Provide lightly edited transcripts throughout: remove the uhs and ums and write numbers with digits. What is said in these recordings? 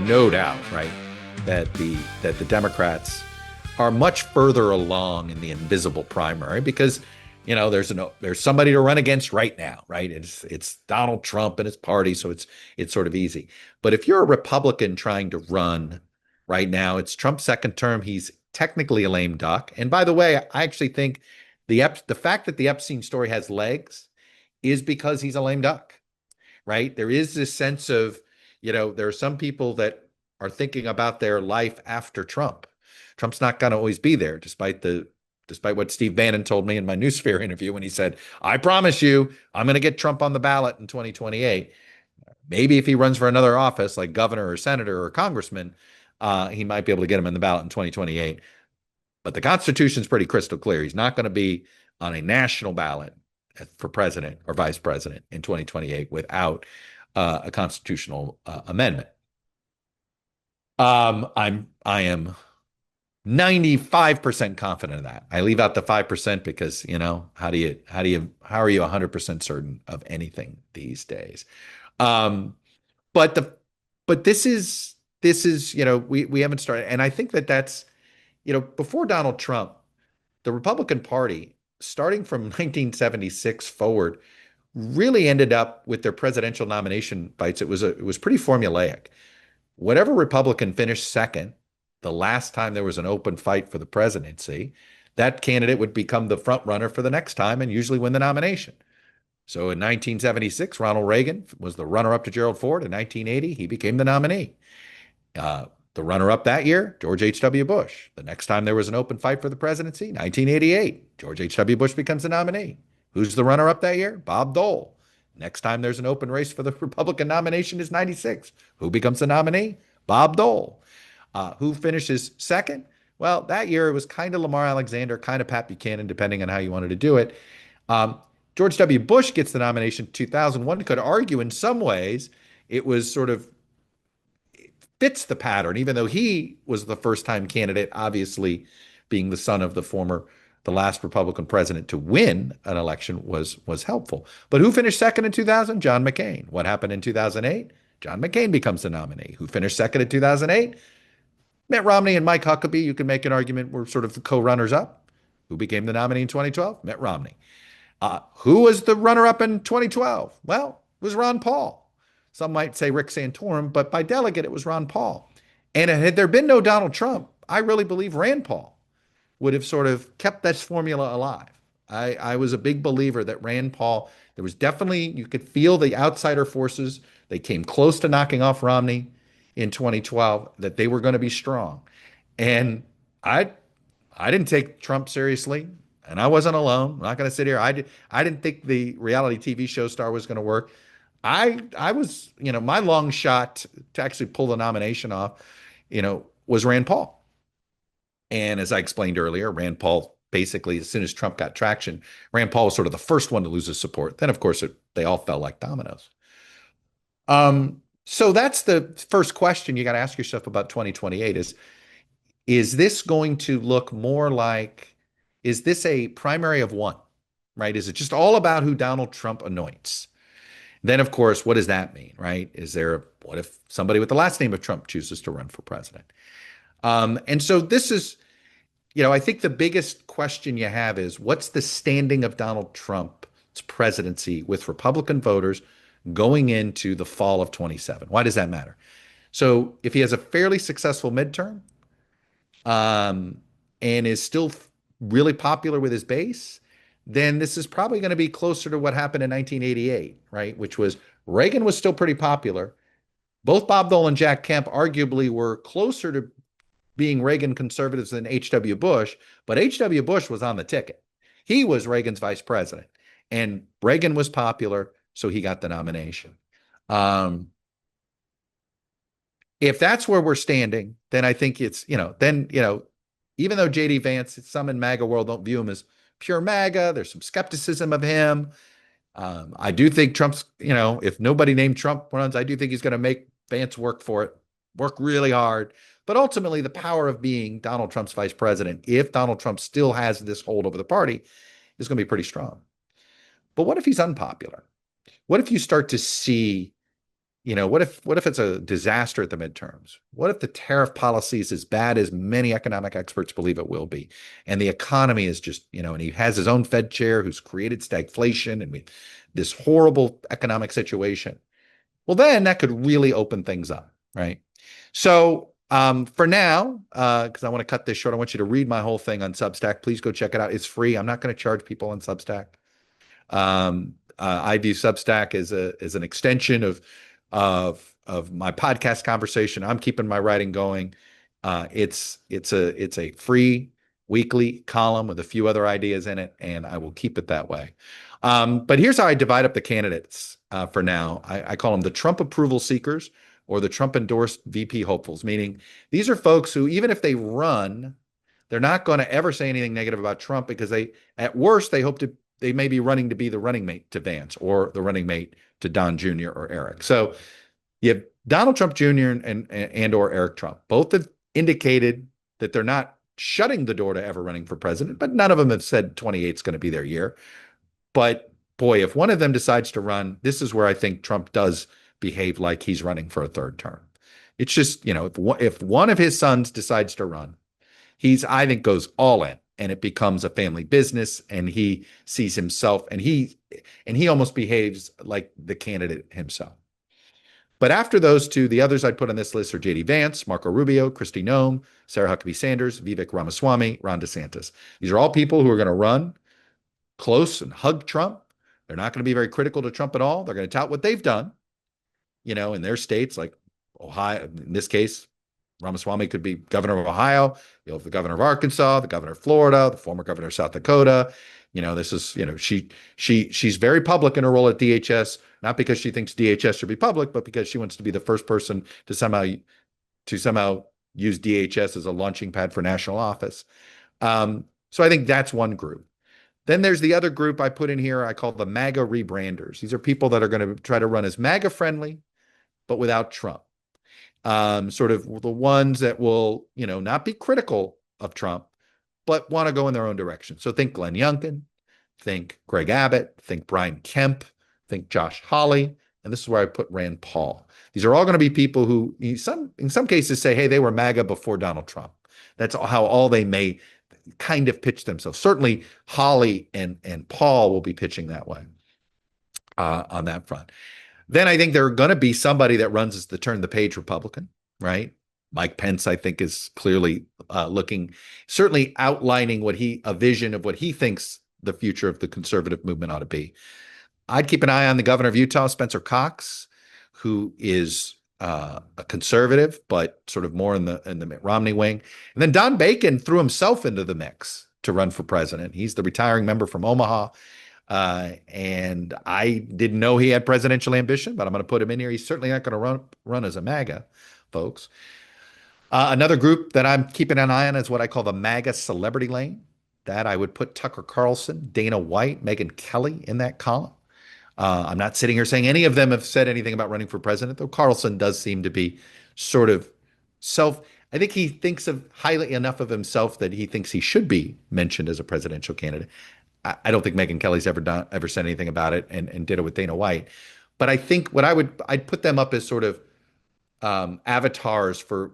no doubt, right, that the Democrats are much further along in the invisible primary because there's somebody to run against right now, right? It's Donald Trump and his party, so it's sort of easy. But if you're a Republican trying to run right now, it's Trump's second term. He's technically a lame duck. And by the way, I actually think the fact that the Epstein story has legs is because he's a lame duck, right? There is this sense of, there are some people that are thinking about their life after Trump. Trump's not going to always be there, despite what Steve Bannon told me in my Newsfare interview when he said, I promise you, I'm going to get Trump on the ballot in 2028. Maybe if he runs for another office like governor or senator or congressman, he might be able to get him in the ballot in 2028. But the Constitution is pretty crystal clear. He's not going to be on a national ballot for president or vice president in 2028 without a constitutional amendment. I am 95% confident of that. I leave out the 5% because, how are you 100% certain of anything these days? But this is, we haven't started. And I think that's, before Donald Trump, the Republican Party, starting from 1976 forward, really ended up with their presidential nomination fights. It was pretty formulaic. Whatever Republican finished second, the last time there was an open fight for the presidency, that candidate would become the front runner for the next time and usually win the nomination. So in 1976, Ronald Reagan was the runner-up to Gerald Ford. In 1980, he became the nominee. The runner-up that year, George H.W. Bush. The next time there was an open fight for the presidency, 1988, George H.W. Bush becomes the nominee. Who's the runner-up that year? Bob Dole. Next time there's an open race for the Republican nomination is 96. Who becomes the nominee? Bob Dole. Who finishes second? Well, that year it was kind of Lamar Alexander, kind of Pat Buchanan, depending on how you wanted to do it. George W. Bush gets the nomination in 2001. Could argue in some ways it was sort of fits the pattern, even though he was the first-time candidate, obviously being the son of the last Republican president to win an election was helpful. But who finished second in 2000? John McCain. What happened in 2008? John McCain becomes the nominee. Who finished second in 2008? Mitt Romney and Mike Huckabee, you can make an argument, were sort of the co-runners up. Who became the nominee in 2012? Mitt Romney. Who was the runner-up in 2012? Well, it was Ron Paul. Some might say Rick Santorum, but by delegate, it was Ron Paul. And had there been no Donald Trump, I really believe Rand Paul would have sort of kept this formula alive. I was a big believer that Rand Paul, there was definitely, you could feel the outsider forces. They came close to knocking off Romney in 2012, that they were going to be strong. And I didn't take Trump seriously, and I wasn't alone. I'm not going to sit here. I didn't think the reality TV show star was going to work. I was, my long shot to actually pull the nomination off, was Rand Paul. And as I explained earlier, Rand Paul, basically, as soon as Trump got traction, Rand Paul was sort of the first one to lose his support. Then, of course, they all fell like dominoes. So that's the first question you got to ask yourself about 2028 is this going to look more like, is this a primary of one, right? Is it just all about who Donald Trump anoints? Then, of course, what does that mean, right? What if somebody with the last name of Trump chooses to run for president? And so this is, I think the biggest question you have is, what's the standing of Donald Trump's presidency with Republican voters going into the fall of 27? Why does that matter? So if he has a fairly successful midterm, and is still really popular with his base, then this is probably going to be closer to what happened in 1988, right? Which was Reagan was still pretty popular. Both Bob Dole and Jack Kemp arguably were closer to being Reagan conservatives than H.W. Bush, but H.W. Bush was on the ticket. He was Reagan's vice president, and Reagan was popular, so he got the nomination. If that's where we're standing, then I think it's, even though J.D. Vance, some in MAGA world don't view him as pure MAGA, there's some skepticism of him. I do think Trump's, if nobody named Trump runs, I do think he's going to make Vance work for it, work really hard. But ultimately, the power of being Donald Trump's vice president, if Donald Trump still has this hold over the party, is going to be pretty strong. But what if he's unpopular? What if you start to see what if it's a disaster at the midterms? What if the tariff policy is as bad as many economic experts believe it will be? And the economy is just, and he has his own Fed chair who's created stagflation and this horrible economic situation. Well, then that could really open things up, right? So for now, because I want to cut this short, I want you to read my whole thing on Substack. Please go check it out. It's free. I'm not going to charge people on Substack. I view Substack as an extension of my podcast conversation. I'm keeping my writing going. It's a free weekly column with a few other ideas in it, and I will keep it that way. But here's how I divide up the candidates for now. I call them the Trump approval seekers or the Trump endorsed VP hopefuls, meaning these are folks who, even if they run, they're not going to ever say anything negative about Trump because at worst, they may be running to be the running mate to Vance or the running mate to Don Jr. or Eric. So you have Donald Trump Jr. and or Eric Trump. Both have indicated that they're not shutting the door to ever running for president, but none of them have said 28 is going to be their year. But boy, if one of them decides to run, this is where I think Trump does behave like he's running for a third term. It's just, if one of his sons decides to run, I think, goes all in, and it becomes a family business, and he sees himself, and he almost behaves like the candidate himself. But after those two, the others I'd put on this list are J.D. Vance, Marco Rubio, Kristi Noem, Sarah Huckabee Sanders, Vivek Ramaswamy, Ron DeSantis. These are all people who are going to run close and hug Trump. They're not going to be very critical to Trump at all. They're going to tout what they've done, in their states, like Ohio. In this case, Ramaswamy could be governor of Ohio. You'll have the governor of Arkansas, the governor of Florida, the former governor of South Dakota. This is, she's very public in her role at DHS, not because she thinks DHS should be public, but because she wants to be the first person to somehow use DHS as a launching pad for national office. So I think that's one group. Then there's the other group I put in here, I call the MAGA rebranders. These are people that are going to try to run as MAGA friendly, but without Trump. Sort of the ones that will, not be critical of Trump, but want to go in their own direction. So think Glenn Youngkin, think Greg Abbott, think Brian Kemp, think Josh Hawley, and this is where I put Rand Paul. These are all going to be people who, in some cases, say, hey, they were MAGA before Donald Trump. That's how all they may kind of pitch themselves. Certainly, Hawley and Paul will be pitching that way on that front. Then I think there's going to be somebody that runs as the turn the page Republican, right? Mike Pence, I think, is clearly certainly outlining a vision of what he thinks the future of the conservative movement ought to be. I'd keep an eye on the governor of Utah, Spencer Cox, who is a conservative, but sort of more in the Mitt Romney wing. And then Don Bacon threw himself into the mix to run for president. He's the retiring member from Omaha. And I didn't know he had presidential ambition, but I'm going to put him in here. He's certainly not going to run as a MAGA, folks. Another group that I'm keeping an eye on is what I call the MAGA celebrity lane. That I would put Tucker Carlson, Dana White, Megyn Kelly in that column. I'm not sitting here saying any of them have said anything about running for president, though Carlson does seem to be sort of I think he thinks of highly enough of himself that he thinks he should be mentioned as a presidential candidate. I don't think Megyn Kelly's ever said anything about it, and ditto with Dana White. But I think I'd put them up as sort of avatars for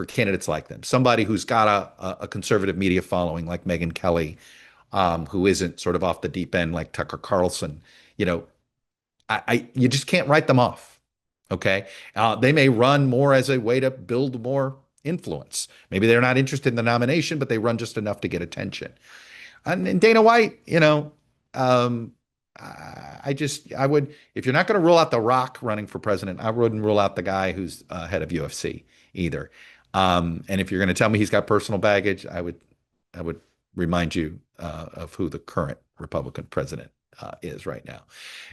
candidates like them. Somebody who's got a conservative media following like Megyn Kelly, who isn't sort of off the deep end like Tucker Carlson. You just can't write them off. Okay, they may run more as a way to build more influence. Maybe they're not interested in the nomination, but they run just enough to get attention. And Dana White, I would, if you're not going to rule out The Rock running for president, I wouldn't rule out the guy who's head of UFC either. And if you're going to tell me he's got personal baggage, I would remind you of who the current Republican president is right now.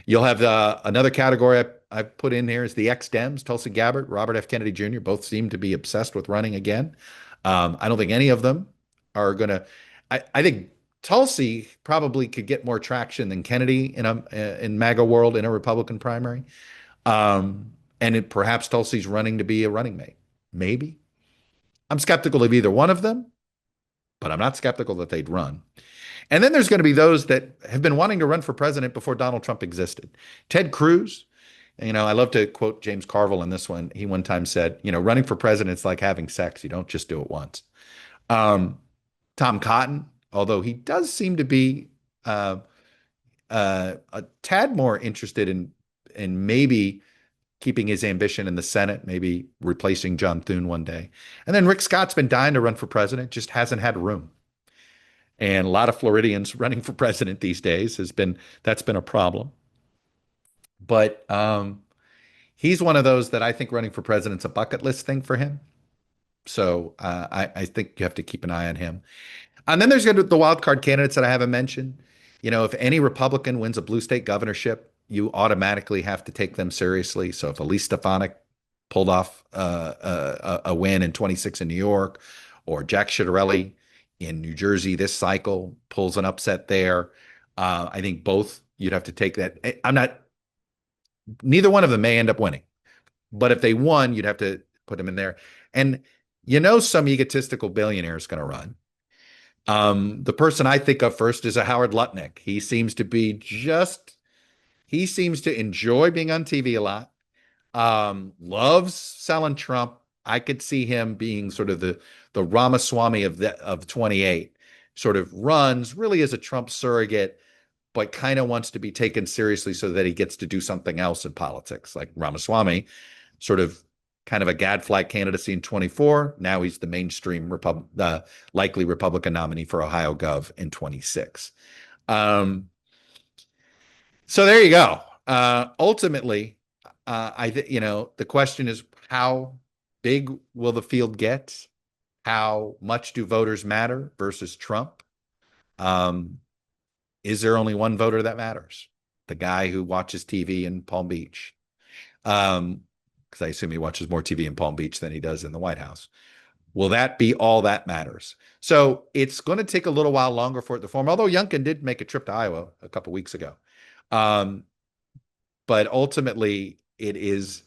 You'll have another category I put in here is the ex-Dems, Tulsi Gabbard, Robert F. Kennedy Jr. Both seem to be obsessed with running again. I don't think any of them are going to. I think Tulsi probably could get more traction than Kennedy in MAGA world in a Republican primary. Perhaps Tulsi's running to be a running mate. Maybe. I'm skeptical of either one of them, but I'm not skeptical that they'd run. And then there's going to be those that have been wanting to run for president before Donald Trump existed. Ted Cruz, I love to quote James Carville in this one. He one time said, running for president's like having sex. You don't just do it once. Um, Tom Cotton, although he does seem to be uh, a tad more interested in maybe keeping his ambition in the Senate, maybe replacing John Thune one day. And then Rick Scott's been dying to run for president, just hasn't had room. And a lot of Floridians running for president these days that's been a problem. But he's one of those that I think running for president's a bucket list thing for him. So I think you have to keep an eye on him. And then there's the wild card candidates that I haven't mentioned. If any Republican wins a blue state governorship, you automatically have to take them seriously. So if Elise Stefanik pulled off a win in 26 in New York, or Jack Ciattarelli in New Jersey this cycle pulls an upset there, I think both you'd have to take that. Neither one of them may end up winning, but if they won, you'd have to put them in there. And some egotistical billionaire is going to run. The person I think of first is a Howard Lutnick. He seems to enjoy being on TV a lot. Loves selling Trump. I could see him being sort of the Ramaswamy of 28, sort of runs really as a Trump surrogate, but kind of wants to be taken seriously so that he gets to do something else in politics. Like Ramaswamy, sort of kind of a gadfly candidacy in 24. Now he's the mainstream likely Republican nominee for Ohio Gov in 26. So there you go. Ultimately, the question is, how big will the field get? How much do voters matter versus Trump? Is there only one voter that matters? The guy who watches TV in Palm Beach. Because I assume he watches more TV in Palm Beach than he does in the White House. Will that be all that matters? So it's going to take a little while longer for it to form, although Youngkin did make a trip to Iowa a couple weeks ago. But ultimately, it is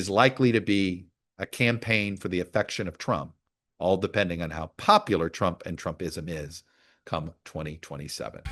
likely to be a campaign for the affection of Trump, all depending on how popular Trump and Trumpism is come 2027.